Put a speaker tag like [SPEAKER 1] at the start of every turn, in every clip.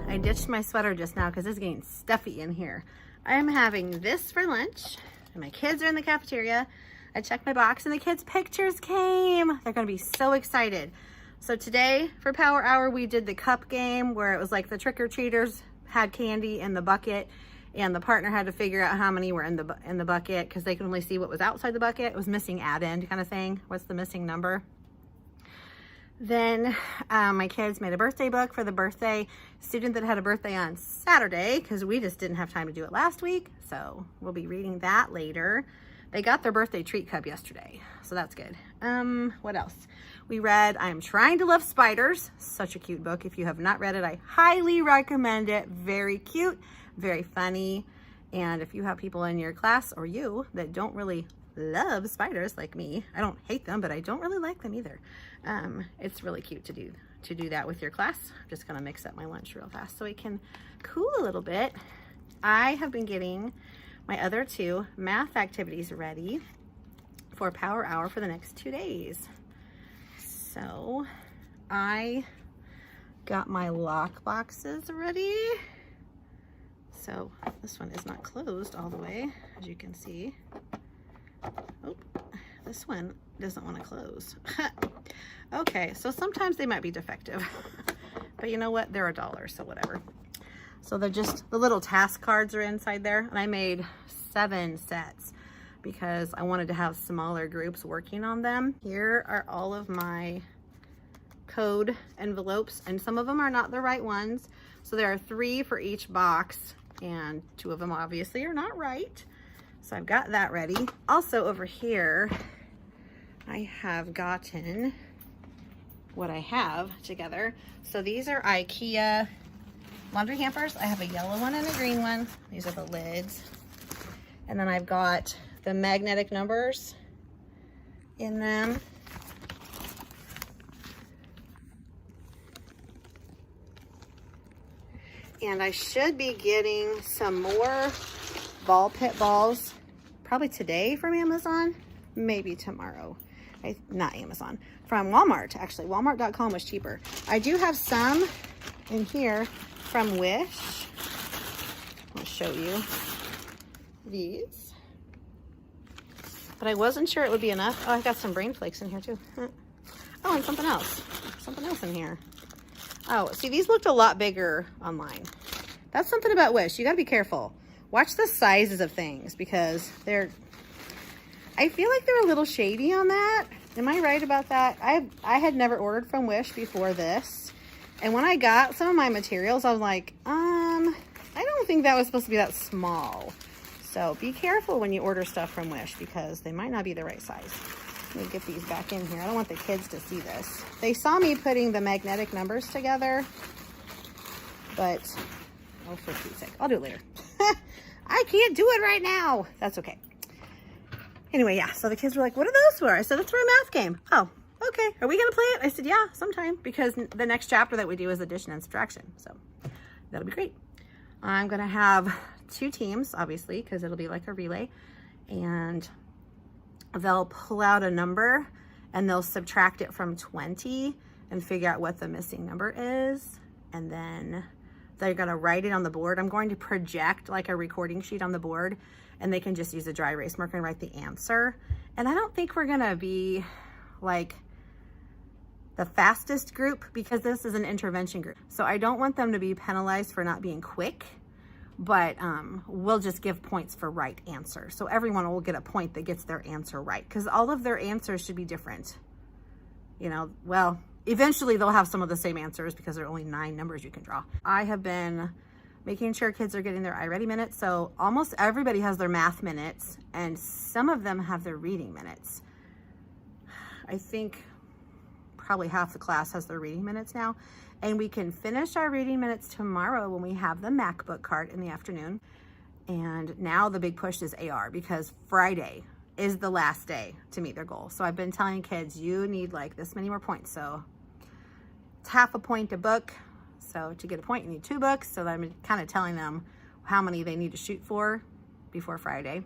[SPEAKER 1] I ditched my sweater just now because it's getting stuffy in here. I am having this for lunch and my kids are in the cafeteria. I checked my box and the kids' pictures came. They're gonna be so excited. So today for Power Hour, we did the cup game where it was like the trick-or-treaters had candy in the bucket and the partner had to figure out how many were in the bucket because they could only see what was outside the bucket. It was missing add-end kind of thing. What's the missing number? Then my kids made a birthday book for the birthday student that had a birthday on Saturday because we just didn't have time to do it last week. So we'll be reading that later. They got their birthday treat cup yesterday, so that's good. What else? We read I Am Trying to Love Spiders. Such a cute book. If you have not read it, I highly recommend it. Very cute, very funny. And if you have people in your class or you that don't really love spiders like me, I don't hate them, but I don't really like them either. It's really cute to do that with your class. I'm just gonna mix up my lunch real fast so it can cool a little bit. I have been getting my other two math activities ready for Power Hour for the next 2 days. So I got my lock boxes ready. So this one is not closed all the way, as you can see. Oh, this one doesn't want to close. Okay, so sometimes they might be defective, but you know what? They're $1, so whatever. So they're just, the little task cards are inside there, and I made 7 sets because I wanted to have smaller groups working on them. Here are all of my code envelopes, and some of them are not the right ones. So there are 3 for each box, and 2 of them obviously are not right. So I've got that ready. Also over here, I have gotten what I have together. So these are IKEA laundry hampers. I have a yellow one and a green one. These are the lids. And then I've got the magnetic numbers in them. And I should be getting some more ball pit balls probably today from Amazon, maybe tomorrow. Not Amazon, from Walmart. Actually, walmart.com was cheaper. I do have some in here from Wish. I'll show you these, but I wasn't sure it would be enough. Oh, I've got some brain flakes in here too. Oh, and something else in here. Oh, see, these looked a lot bigger online. That's something about Wish. You got to be careful. Watch the sizes of things because I feel like they're a little shady on that. Am I right about that? I had never ordered from Wish before this. And when I got some of my materials, I was like, I don't think that was supposed to be that small. So be careful when you order stuff from Wish because they might not be the right size. Let me get these back in here. I don't want the kids to see this. They saw me putting the magnetic numbers together, but, oh, for Pete's sake, I'll do it later. I can't do it right now. That's okay. Anyway, yeah, so the kids were like, what are those for? I said, that's for a math game. Oh, okay. Are we going to play it? I said, yeah, sometime, because the next chapter that we do is addition and subtraction. So that'll be great. I'm going to have 2 teams, obviously, because it'll be like a relay. And they'll pull out a number and they'll subtract it from 20 and figure out what the missing number is. And then they're going to write it on the board. I'm going to project like a recording sheet on the board, and they can just use a dry erase marker and write the answer. And I don't think we're going to be like the fastest group because this is an intervention group. So I don't want them to be penalized for not being quick, but we'll just give points for right answer. So everyone will get a point that gets their answer right because all of their answers should be different. You know, well, eventually they'll have some of the same answers because there are only 9 numbers you can draw. I have been making sure kids are getting their iReady minutes. So almost everybody has their math minutes and some of them have their reading minutes. I think probably half the class has their reading minutes now. And we can finish our reading minutes tomorrow when we have the MacBook cart in the afternoon. And now the big push is AR because Friday is the last day to meet their goal. So I've been telling kids, you need like this many more points. So it's half a point a book. So to get a point, you need 2 books. So I'm kind of telling them how many they need to shoot for before Friday.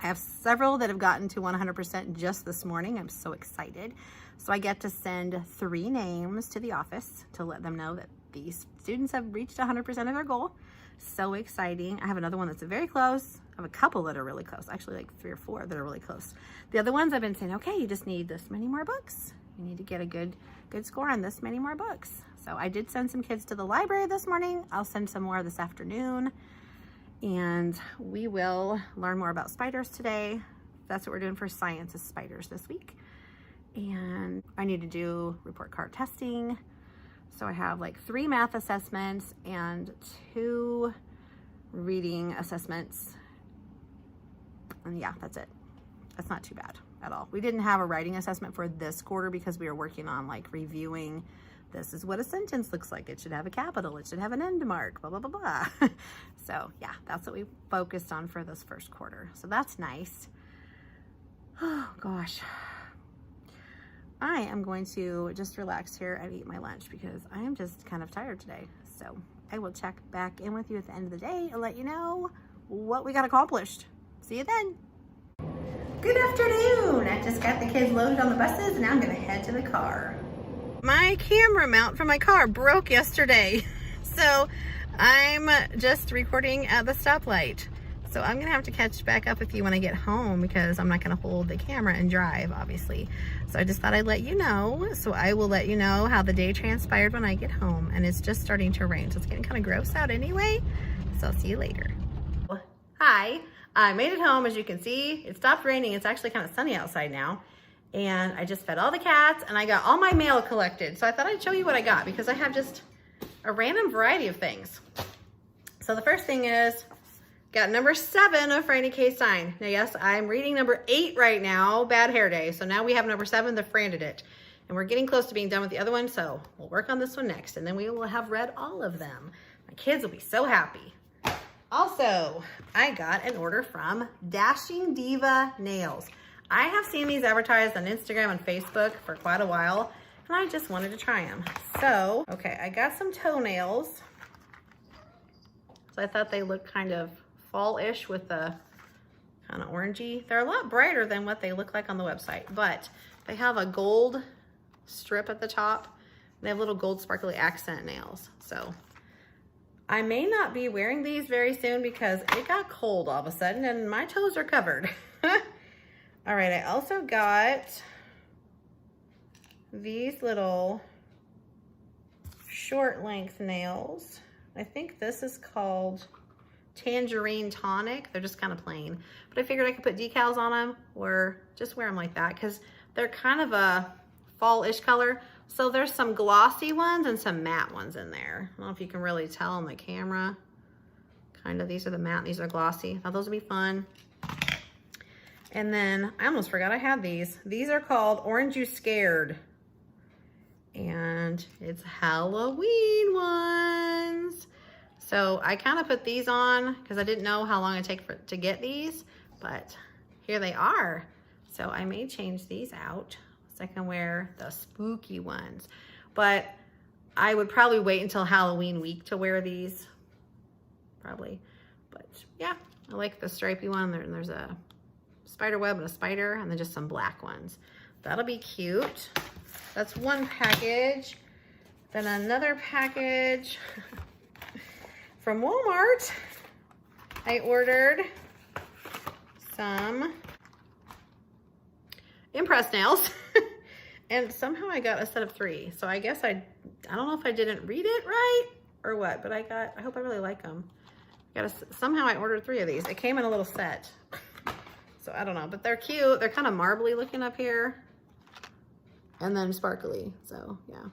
[SPEAKER 1] I have several that have gotten to 100% just this morning. I'm so excited. So I get to send 3 names to the office to let them know that these students have reached 100% of their goal. So exciting. I have another one that's very close. I have a couple that are really close, actually like 3 or 4 that are really close. The other ones I've been saying, okay, you just need this many more books. You need to get a good score on this many more books. So I did send some kids to the library this morning. I'll send some more this afternoon. And we will learn more about spiders today. That's what we're doing for science, is spiders this week. And I need to do report card testing. So I have like 3 math assessments and 2 reading assessments. And yeah, that's it. That's not too bad at all. We didn't have a writing assessment for this quarter because we were working on like reviewing, this is what a sentence looks like. It should have a capital. It should have an end mark, blah, blah, blah, blah. So yeah, that's what we focused on for this first quarter. So that's nice. Oh gosh. I am going to just relax here and eat my lunch because I am just kind of tired today. So I will check back in with you at the end of the day and let you know what we got accomplished. See you then. Good afternoon. I just got the kids loaded on the buses and now I'm gonna head to the car. My camera mount for my car broke yesterday. So I'm just recording at the stoplight. So I'm gonna have to catch back up with you when I get home because I'm not gonna hold the camera and drive, obviously. So I just thought I'd let you know. So I will let you know how the day transpired when I get home. And it's just starting to rain, so it's getting kind of gross out anyway. So I'll see you later. Hi, I made it home. As you can see, it stopped raining. It's actually kind of sunny outside now. And I just fed all the cats and I got all my mail collected. So I thought I'd show you what I got because I have just a random variety of things. So the first thing is, got number 7 of Franny K sign. Now yes, I'm reading number 8 right now, Bad Hair Day. So now we have number 7, the Franded It. And we're getting close to being done with the other one, so we'll work on this one next. And then we will have read all of them. My kids will be so happy. Also, I got an order from Dashing Diva Nails. I have seen these advertised on Instagram and Facebook for quite a while, and I just wanted to try them. So, okay, I got some toenails. So I thought they looked kind of fall-ish with the kind of orangey. They're a lot brighter than what they look like on the website, but they have a gold strip at the top. They have little gold sparkly accent nails. So I may not be wearing these very soon because it got cold all of a sudden and my toes are covered. All right, I also got these little short length nails. I think this is called Tangerine Tonic. They're just kind of plain, but I figured I could put decals on them or just wear them like that because they're kind of a fall-ish color. So there's some glossy ones and some matte ones in there. I don't know if you can really tell on the camera. Kind of, these are the matte, these are glossy. Now those would be fun. And then I almost forgot I had these. These are called Orange You Scared. And it's Halloween ones. So I kind of put these on because I didn't know how long it'd take to get these, but here they are. So I may change these out so I can wear the spooky ones. But I would probably wait until Halloween week to wear these, probably. But yeah, I like the stripy one. There's a spider web and a spider, and then just some black ones. That'll be cute. That's one package. Then another package from Walmart. I ordered some impress nails and somehow I got a set of 3. So I guess I don't know if I didn't read it right or what, but I hope I really like them. Somehow I ordered 3 of these. It came in a little set. So I don't know, but they're cute. They're kind of marbly looking up here and then sparkly. So yeah,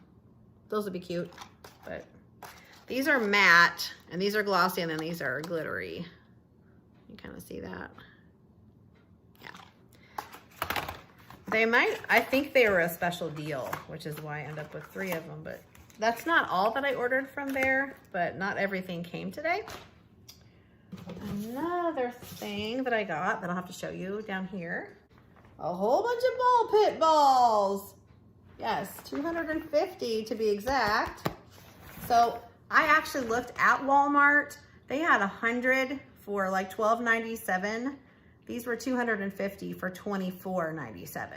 [SPEAKER 1] those would be cute. But these are matte and these are glossy and then these are glittery. You kind of see that. Yeah. They might, I think they were a special deal, which is why I end up with 3 of them, but that's not all that I ordered from there, but not everything came today. Another thing that I got that I'll have to show you down here. A whole bunch of ball pit balls. Yes, 250 to be exact. So I actually looked at Walmart. They had 100 for like $12.97. These were $250 for $24.97.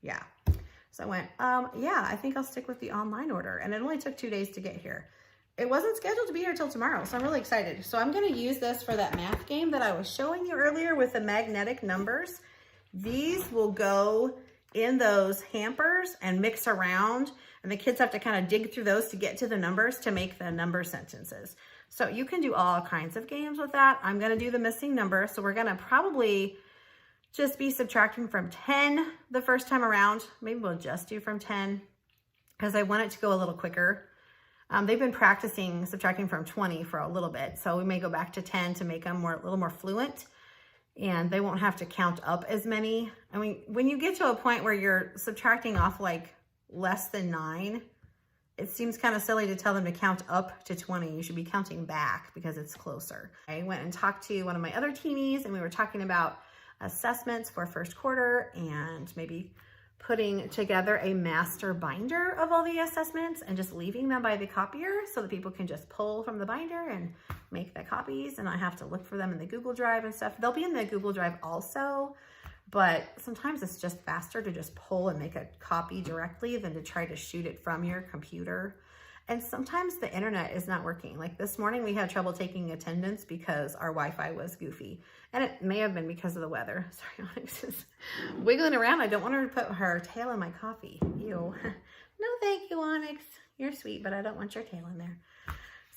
[SPEAKER 1] Yeah. So I went, yeah, I think I'll stick with the online order. And it only took 2 days to get here. It wasn't scheduled to be here till tomorrow, so I'm really excited. So I'm gonna use this for that math game that I was showing you earlier with the magnetic numbers. These will go in those hampers and mix around, and the kids have to kind of dig through those to get to the numbers to make the number sentences. So you can do all kinds of games with that. I'm gonna do the missing number, so we're gonna probably just be subtracting from 10 the first time around. Maybe we'll just do from 10 because I want it to go a little quicker. They've been practicing subtracting from 20 for a little bit, so we may go back to 10 to make them a little more fluent, and they won't have to count up as many. I mean, when you get to a point where you're subtracting off like less than 9, it seems kind of silly to tell them to count up to 20. You should be counting back because it's closer. I went and talked to one of my other teenies, and we were talking about assessments for first quarter and maybe putting together a master binder of all the assessments and just leaving them by the copier so that people can just pull from the binder and make the copies and not have to look for them in the Google Drive and stuff. They'll be in the Google Drive also, but sometimes it's just faster to just pull and make a copy directly than to try to shoot it from your computer. And sometimes the internet is not working. Like this morning we had trouble taking attendance because our Wi-Fi was goofy. And it may have been because of the weather. Sorry, Onyx is wiggling around. I don't want her to put her tail in my coffee. Ew. No, thank you, Onyx. You're sweet, but I don't want your tail in there.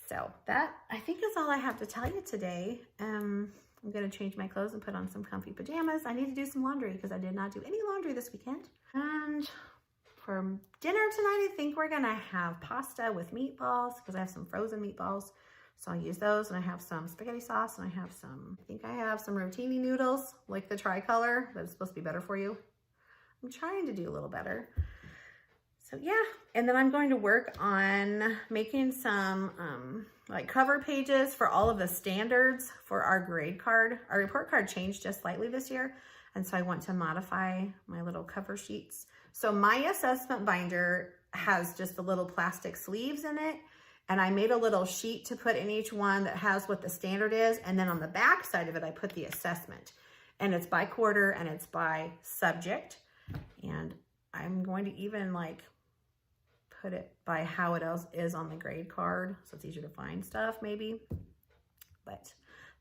[SPEAKER 1] So that, I think, is all I have to tell you today. I'm going to change my clothes and put on some comfy pajamas. I need to do some laundry because I did not do any laundry this weekend. And for dinner tonight, I think we're gonna have pasta with meatballs because I have some frozen meatballs. So I'll use those, and I have some spaghetti sauce, and I think I have some rotini noodles, like the tricolor, that's supposed to be better for you. I'm trying to do a little better. So yeah, and then I'm going to work on making some like cover pages for all of the standards for our grade card. Our report card changed just slightly this year, and so I want to modify my little cover sheets. So my assessment binder has just the little plastic sleeves in it, and I made a little sheet to put in each one that has what the standard is, and then on the back side of it I put the assessment, and it's by quarter and it's by subject, and I'm going to even like put it by how it else is on the grade card so it's easier to find stuff maybe. But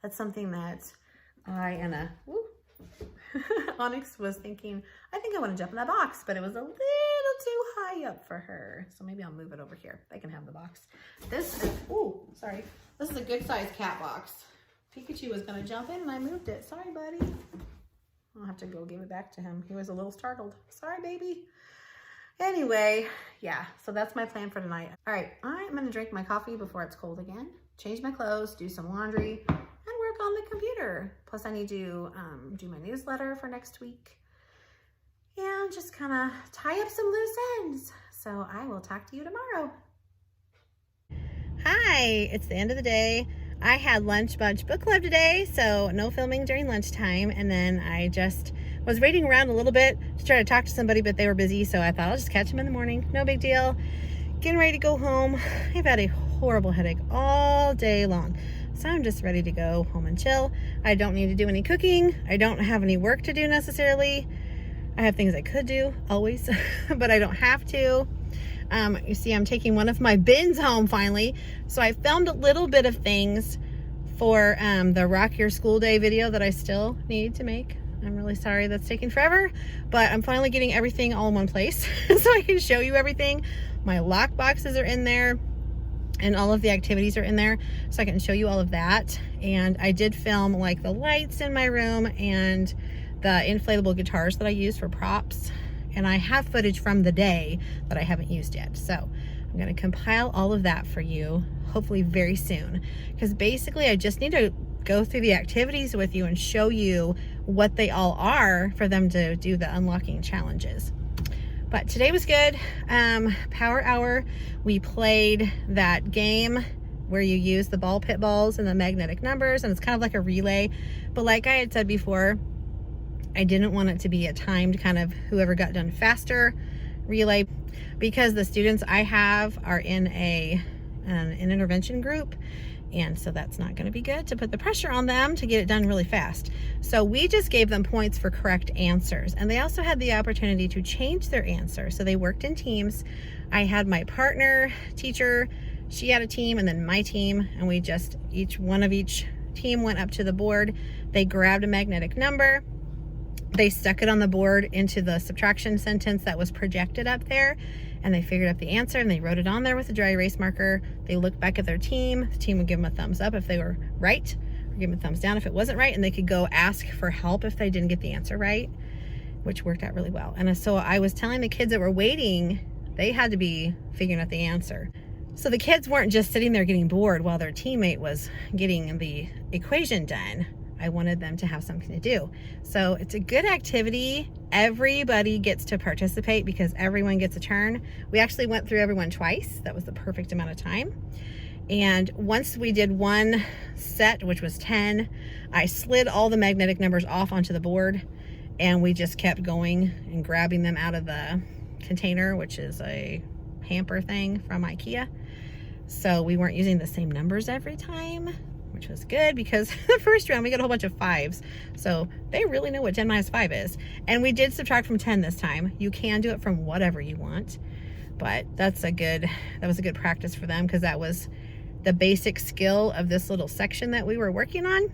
[SPEAKER 1] that's something that I and Onyx was thinking, I think I want to jump in that box, but it was a little too high up for her. So maybe I'll move it over here. They can have the box. This is, ooh, sorry. This is a good size cat box. Pikachu was going to jump in and I moved it. Sorry, buddy. I'll have to go give it back to him. He was a little startled. Sorry, baby. Anyway, yeah, so that's my plan for tonight. All right, I'm going to drink my coffee before it's cold again, change my clothes, do some laundry, and work on the computer. Plus I need to do my newsletter for next week and just kind of tie up some loose ends. So I will talk to you tomorrow. Hi, it's the end of the day. I had lunch bunch book club today, so no filming during lunchtime, and then I just was waiting around a little bit to try to talk to somebody, but they were busy, so I thought I'll just catch them in the morning. No big deal. Getting ready to go home. I've had a horrible headache all day long, so I'm just ready to go home and chill. I don't need to do any cooking. I don't have any work to do necessarily. I have things I could do, always, but I don't have to. You see, I'm taking one of my bins home finally, so I filmed a little bit of things for the Rock Your School Day video that I still need to make. I'm really sorry that's taking forever, but I'm finally getting everything all in one place so I can show you everything. My lock boxes are in there and all of the activities are in there, so I can show you all of that. And I did film like the lights in my room and the inflatable guitars that I use for props. And I have footage from the day that I haven't used yet. So I'm gonna compile all of that for you, hopefully very soon. Because basically I just need to go through the activities with you and show you what they all are for them to do the unlocking challenges. But today was good. Power Hour, we played that game where you use the ball pit balls and the magnetic numbers, and it's kind of like a relay. But like I had said before, I didn't want it to be a timed kind of whoever got done faster relay, because the students I have are in an intervention group, And so that's not going to be good to put the pressure on them to get it done really fast. So we just gave them points for correct answers. And they also had the opportunity to change their answer. So they worked in teams. I had my partner teacher, she had a team, and then my team. And we just, each team went up to the board. They grabbed a magnetic number. They stuck it on the board into the subtraction sentence that was projected up there, and they figured out the answer, and they wrote it on there with a dry erase marker. They looked back at their team. The team would give them a thumbs up if they were right, or give them a thumbs down if it wasn't right, and they could go ask for help if they didn't get the answer right, which worked out really well. And so I was telling the kids that were waiting, they had to be figuring out the answer. So the kids weren't just sitting there getting bored while their teammate was getting the equation done. I wanted them to have something to do. So it's a good activity. Everybody gets to participate because everyone gets a turn. We actually went through everyone twice. That was the perfect amount of time. And once we did one set, which was 10, I slid all the magnetic numbers off onto the board, and we just kept going and grabbing them out of the container, which is a hamper thing from IKEA. So we weren't using the same numbers every time, which was good because the first round we got a whole bunch of 5s. So they really know what 10 minus 5 is. And we did subtract from 10 this time. You can do it from whatever you want, but that was a good practice for them because that was the basic skill of this little section that we were working on.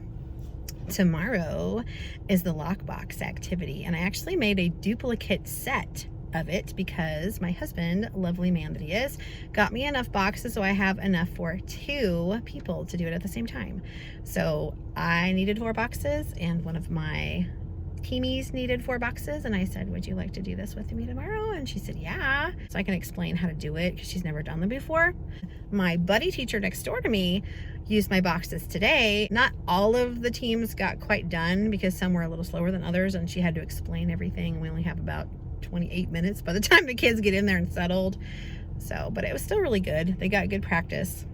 [SPEAKER 1] Tomorrow is the lockbox activity, and I actually made a duplicate set of it because my husband, lovely man that he is, got me enough boxes so I have enough for 2 people to do it at the same time. So I needed 4 boxes, and one of my teamies needed 4 boxes, and I said, would you like to do this with me tomorrow? And she said, yeah. So I can explain how to do it because she's never done them before. My buddy teacher next door to me used my boxes today. Not all of the teams got quite done because some were a little slower than others, and she had to explain everything. We only have about 28 minutes by the time the kids get in there and settled. So, but it was still really good. They got good practice.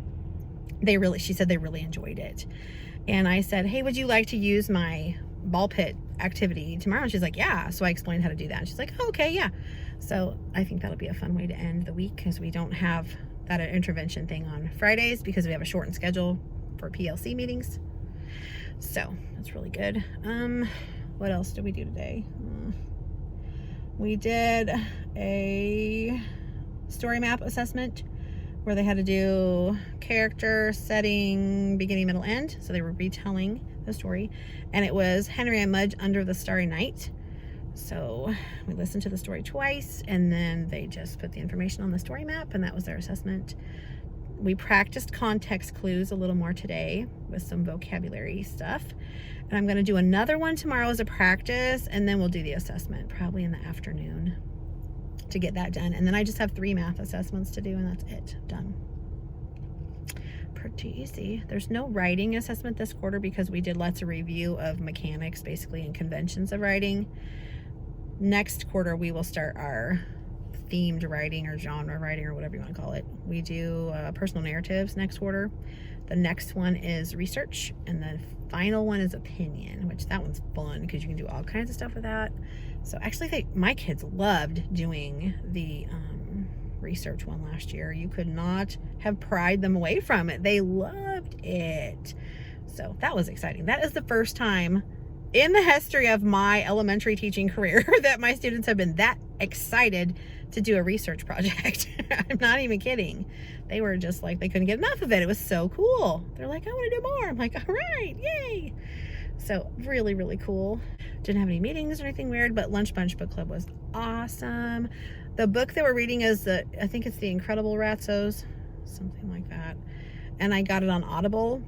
[SPEAKER 1] She said they really enjoyed it. And I said, hey, would you like to use my ball pit activity tomorrow? And she's like, yeah. So I explained how to do that. And she's like, oh, okay, yeah. So I think that'll be a fun way to end the week because we don't have that intervention thing on Fridays because we have a shortened schedule for PLC meetings. So that's really good. What else did we do today? We did a story map assessment where they had to do character, setting, beginning, middle, end. So they were retelling the story. And it was Henry and Mudge Under the Starry Night. So we listened to the story twice, and then they just put the information on the story map, and that was their assessment. We practiced context clues a little more today with some vocabulary stuff. And I'm going to do another one tomorrow as a practice, and then we'll do the assessment probably in the afternoon to get that done. And then I just have 3 math assessments to do, and that's it. Done. Pretty easy. There's no writing assessment this quarter because we did lots of review of mechanics, basically, and conventions of writing. Next quarter, we will start our themed writing or genre writing or whatever you want to call it. We do personal narratives next quarter. The next one is research, and the final one is opinion, which that one's fun because you can do all kinds of stuff with that. So actually, my kids loved doing the research one last year. You could not have pried them away from it. They loved it. So that was exciting. That is the first time in the history of my elementary teaching career that my students have been that excited to do a research project. I'm not even kidding. They were just like, they couldn't get enough of it. It was so cool. They're like, I want to do more. I'm like, all right, yay. So really, really cool. Didn't have any meetings or anything weird, but Lunch Bunch Book Club was awesome. The book that we're reading is I think it's The Incredible Ratzos, something like that. And I got it on Audible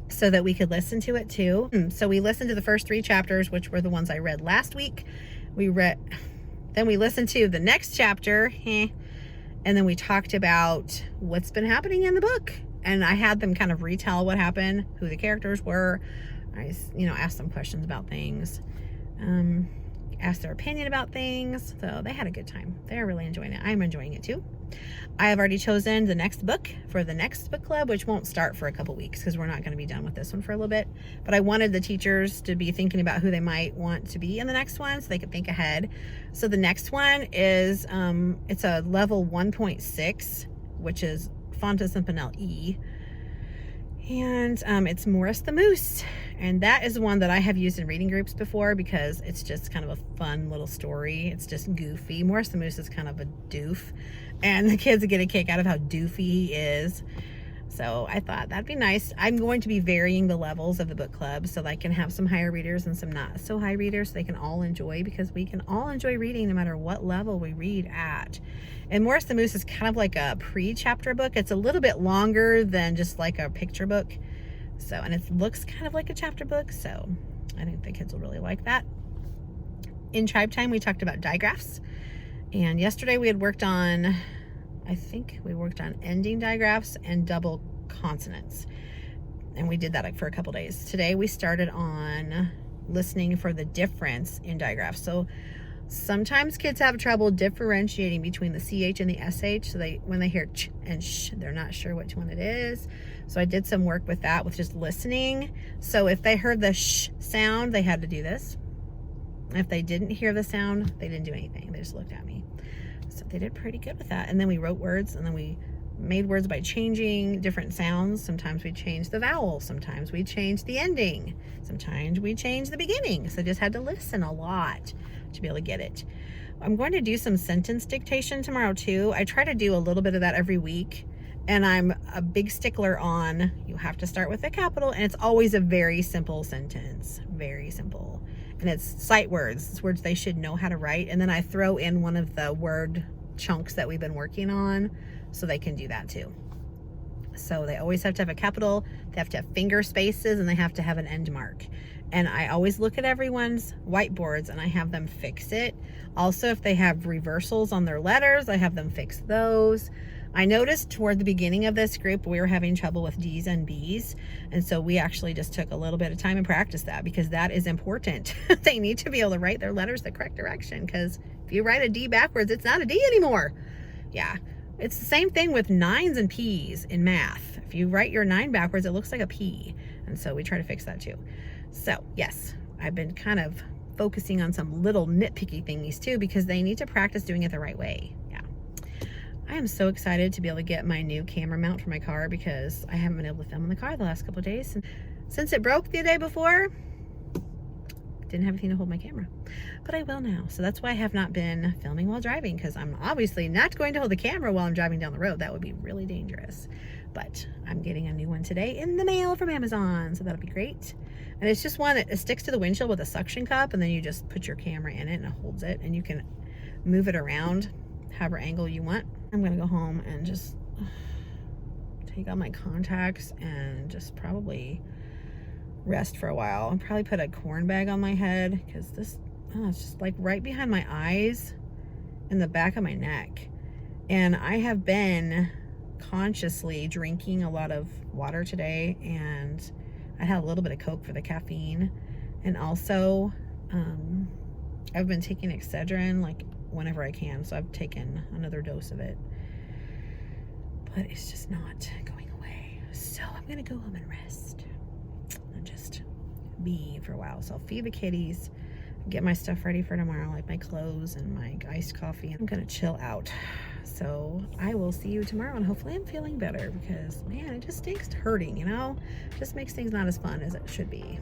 [SPEAKER 1] so that we could listen to it too. So we listened to the first 3 chapters, which were the ones I read last week. Then we listened to the next chapter, and then we talked about what's been happening in the book. And I had them kind of retell what happened, who the characters were. I, asked them questions about things, asked their opinion about things. So they had a good time. They're really enjoying it. I'm enjoying it too. I have already chosen the next book for the next book club, which won't start for a couple weeks because we're not going to be done with this one for a little bit. But I wanted the teachers to be thinking about who they might want to be in the next one so they could think ahead. So the next one is, it's a level 1.6, which is Fontes and Pinel E. And it's Morris the Moose, and that is one that I have used in reading groups before because it's just kind of a fun little story. It's just goofy. Morris the Moose is kind of a doof, and the kids get a kick out of how doofy he is. So I thought that'd be nice. I'm going to be varying the levels of the book club so that I can have some higher readers and some not so high readers so they can all enjoy, because we can all enjoy reading no matter what level we read at. And Morris the Moose is kind of like a pre-chapter book. It's a little bit longer than just like a picture book. So, and it looks kind of like a chapter book. So I think the kids will really like that. In Tribe Time, we talked about digraphs. And yesterday we had worked on, I think we worked on ending digraphs and double consonants. And we did that like for a couple days. Today we started on listening for the difference in digraphs. So sometimes kids have trouble differentiating between the CH and the SH. So when they hear ch and sh, they're not sure which one it is. So I did some work with that, with just listening. So if they heard the sh sound, they had to do this. If they didn't hear the sound, they didn't do anything. They just looked at me. So they did pretty good with that. And then we wrote words, and then we made words by changing different sounds. Sometimes we changed the vowel. Sometimes we changed the ending. Sometimes we changed the beginning. So I just had to listen a lot to be able to get it. I'm going to do some sentence dictation tomorrow too. I try to do a little bit of that every week. And I'm a big stickler on, you have to start with a capital, and it's always a very simple sentence. Very simple. And it's sight words. It's words they should know how to write. And then I throw in one of the word chunks that we've been working on so they can do that too. So they always have to have a capital, they have to have finger spaces, and they have to have an end mark. And I always look at everyone's whiteboards and I have them fix it. Also, if they have reversals on their letters, I have them fix those. I noticed toward the beginning of this group, we were having trouble with D's and B's. And so we actually just took a little bit of time and practiced that, because that is important. They need to be able to write their letters the correct direction, because if you write a D backwards, it's not a D anymore. Yeah, it's the same thing with nines and P's in math. If you write your 9 backwards, it looks like a P. And so we try to fix that too. So yes, I've been kind of focusing on some little nitpicky thingies too, because they need to practice doing it the right way. Yeah. I am so excited to be able to get my new camera mount for my car, because I haven't been able to film in the car the last couple of days. And since it broke the day before, didn't have anything to hold my camera, but I will now. So that's why I have not been filming while driving, because I'm obviously not going to hold the camera while I'm driving down the road. That would be really dangerous. But I'm getting a new one today in the mail from Amazon, so that'll be great. And it's just one that sticks to the windshield with a suction cup, and then you just put your camera in it and it holds it, and you can move it around however angle you want. I'm gonna go home and just take out my contacts and just probably rest for a while, and probably put a corn bag on my head, because this it's just like right behind my eyes and the back of my neck. And I have been consciously drinking a lot of water today, and I had a little bit of Coke for the caffeine, and also I've been taking Excedrin like whenever I can, so I've taken another dose of it, but it's just not going away. So I'm gonna go home and rest and just be for a while. So I'll feed the kitties, get my stuff ready for tomorrow, like my clothes and my iced coffee, and I'm gonna chill out. So I will see you tomorrow, and hopefully I'm feeling better, because man, it just stinks hurting, you know? It just makes things not as fun as it should be.